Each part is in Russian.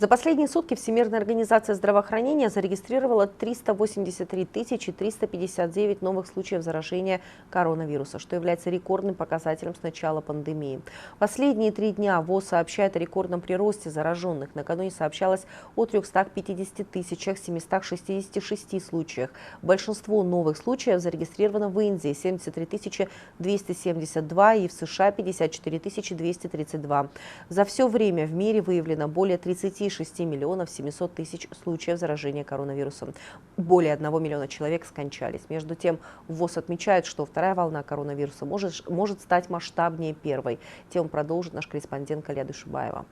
За последние сутки Всемирная организация здравоохранения зарегистрировала 383 359 новых случаев заражения коронавируса, что является рекордным показателем с начала пандемии. Последние 3 дня ВОЗ сообщает о рекордном приросте зараженных. Накануне сообщалось о 350 766 случаях. Большинство новых случаев зарегистрировано в Индии – 73 272 и в США – 54 232. За все время в мире выявлено более 36 миллионов 700 тысяч случаев заражения коронавирусом. Более 1 миллиона человек скончались. Между тем, ВОЗ отмечает, что вторая волна коронавируса может стать масштабнее первой. Тему продолжит наш корреспондент Калия Душибаева.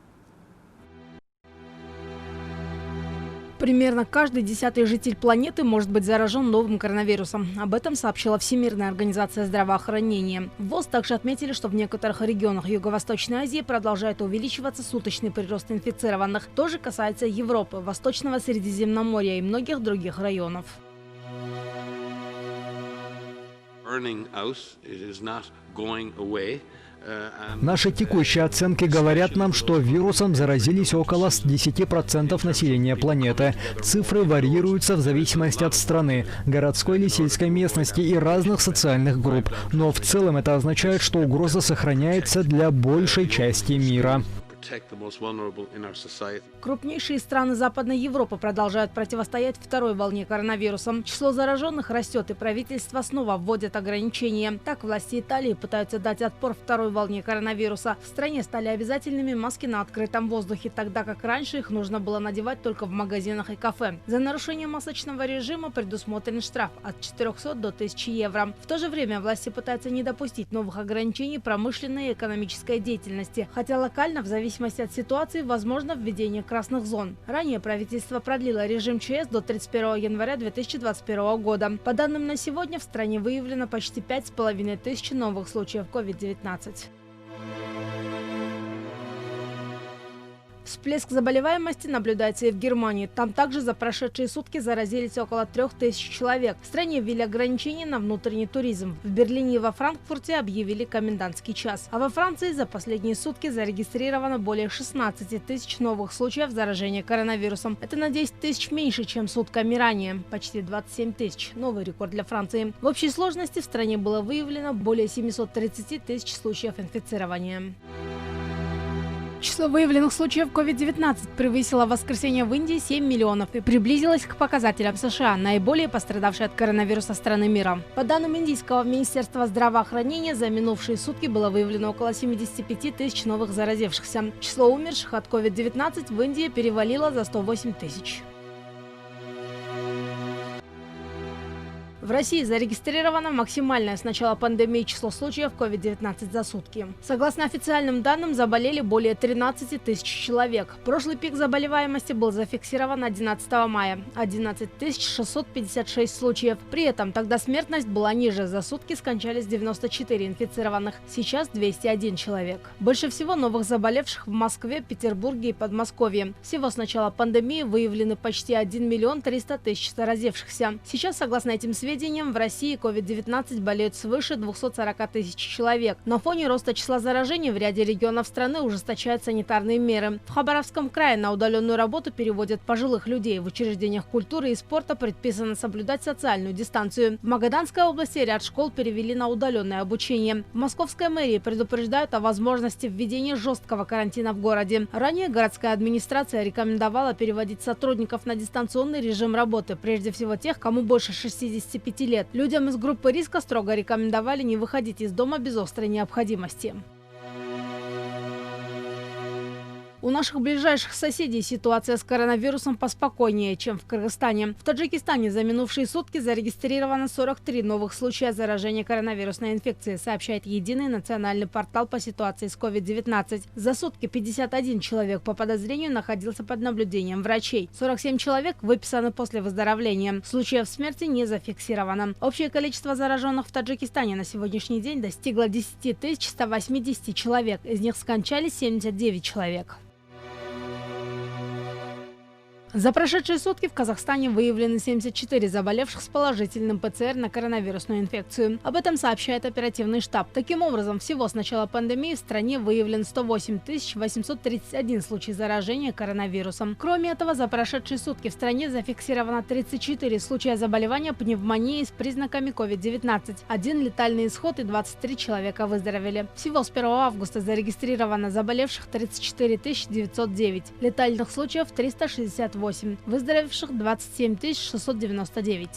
Примерно каждый 10-й житель планеты может быть заражен новым коронавирусом. Об этом сообщила Всемирная организация здравоохранения. В ВОЗ также отметили, что в некоторых регионах Юго-Восточной Азии продолжает увеличиваться суточный прирост инфицированных. То же касается Европы, Восточного Средиземноморья и многих других районов. Наши текущие оценки говорят нам, что вирусом заразились около 10% населения планеты. Цифры варьируются в зависимости от страны, городской или сельской местности и разных социальных групп. Но в целом это означает, что угроза сохраняется для большей части мира. Крупнейшие страны Западной Европы продолжают противостоять второй волне коронавируса. Число зараженных растет, и правительство снова вводит ограничения. Так, власти Италии пытаются дать отпор второй волне коронавируса. В стране стали обязательными маски на открытом воздухе, тогда как раньше их нужно было надевать только в магазинах и кафе. За нарушение масочного режима предусмотрен штраф от 400 до 1000 евро. В то же время власти пытаются не допустить новых ограничений промышленной и экономической деятельности, хотя локально, в зависимости от ситуации, возможно введение красных зон. Ранее правительство продлило режим ЧС до 31 января 2021 года. По данным на сегодня, в стране выявлено почти 5500 новых случаев COVID-19. Всплеск заболеваемости наблюдается и в Германии. Там также за прошедшие сутки заразились около 3000 человек. В стране ввели ограничения на внутренний туризм. В Берлине и во Франкфурте объявили комендантский час. А во Франции за последние сутки зарегистрировано более 16 тысяч новых случаев заражения коронавирусом. Это на 10 тысяч меньше, чем сутками ранее. Почти 27 тысяч. Новый рекорд для Франции. В общей сложности в стране было выявлено более 730 тысяч случаев инфицирования. Число выявленных случаев COVID-19 превысило в воскресенье в Индии 7 миллионов и приблизилось к показателям США, наиболее пострадавшей от коронавируса страны мира. По данным индийского министерства здравоохранения, за минувшие сутки было выявлено около 75 тысяч новых заразившихся. Число умерших от COVID-19 в Индии перевалило за 108 тысяч. В России зарегистрировано максимальное с начала пандемии число случаев COVID-19 за сутки. Согласно официальным данным, заболели более 13 тысяч человек. Прошлый пик заболеваемости был зафиксирован 11 мая – 11 656 случаев. При этом тогда смертность была ниже. За сутки скончались 94 инфицированных. Сейчас 201 человек. Больше всего новых заболевших в Москве, Петербурге и Подмосковье. Всего с начала пандемии выявлены почти 1 300 000 заразившихся. Сейчас, согласно этим сведениям, в России COVID-19 болеют свыше 240 тысяч человек. На фоне роста числа заражений в ряде регионов страны ужесточают санитарные меры. В Хабаровском крае на удаленную работу переводят пожилых людей. В учреждениях культуры и спорта предписано соблюдать социальную дистанцию. В Магаданской области ряд школ перевели на удаленное обучение. В Московской мэрии предупреждают о возможности введения жесткого карантина в городе. Ранее городская администрация рекомендовала переводить сотрудников на дистанционный режим работы, прежде всего тех, кому больше 65 лет. Людям из группы риска строго рекомендовали не выходить из дома без острой необходимости. У наших ближайших соседей ситуация с коронавирусом поспокойнее, чем в Кыргызстане. В Таджикистане за минувшие сутки зарегистрировано 43 новых случая заражения коронавирусной инфекцией, сообщает единый национальный портал по ситуации с COVID-19. За сутки 51 человек по подозрению находился под наблюдением врачей. 47 человек выписаны после выздоровления. Случаев смерти не зафиксировано. Общее количество зараженных в Таджикистане на сегодняшний день достигло 10 180 человек. Из них скончались 79 человек. За прошедшие сутки в Казахстане выявлены 74 заболевших с положительным ПЦР на коронавирусную инфекцию. Об этом сообщает оперативный штаб. Таким образом, всего с начала пандемии в стране выявлен 108 831 случай заражения коронавирусом. Кроме этого, за прошедшие сутки в стране зафиксировано 34 случая заболевания пневмонией с признаками COVID-19. Один летальный исход и 23 человека выздоровели. Всего с 1 августа зарегистрировано заболевших 34 909, летальных случаев 368. Выздоровевших 27 699.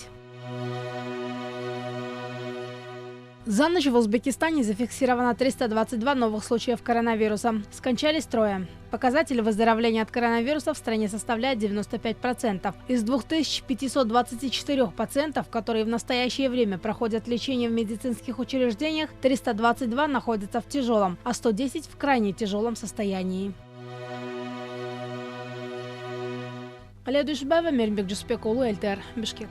За ночь в Узбекистане зафиксировано 322 новых случаев коронавируса. Скончались 3. Показатель выздоровления от коронавируса в стране составляет 95%. Из 2524 пациентов, которые в настоящее время проходят лечение в медицинских учреждениях, 322 находятся в тяжелом, а 110 в крайне тяжелом состоянии. Алия Душбаева, Мирбек Джуспекулу, ЛТР, Бишкек.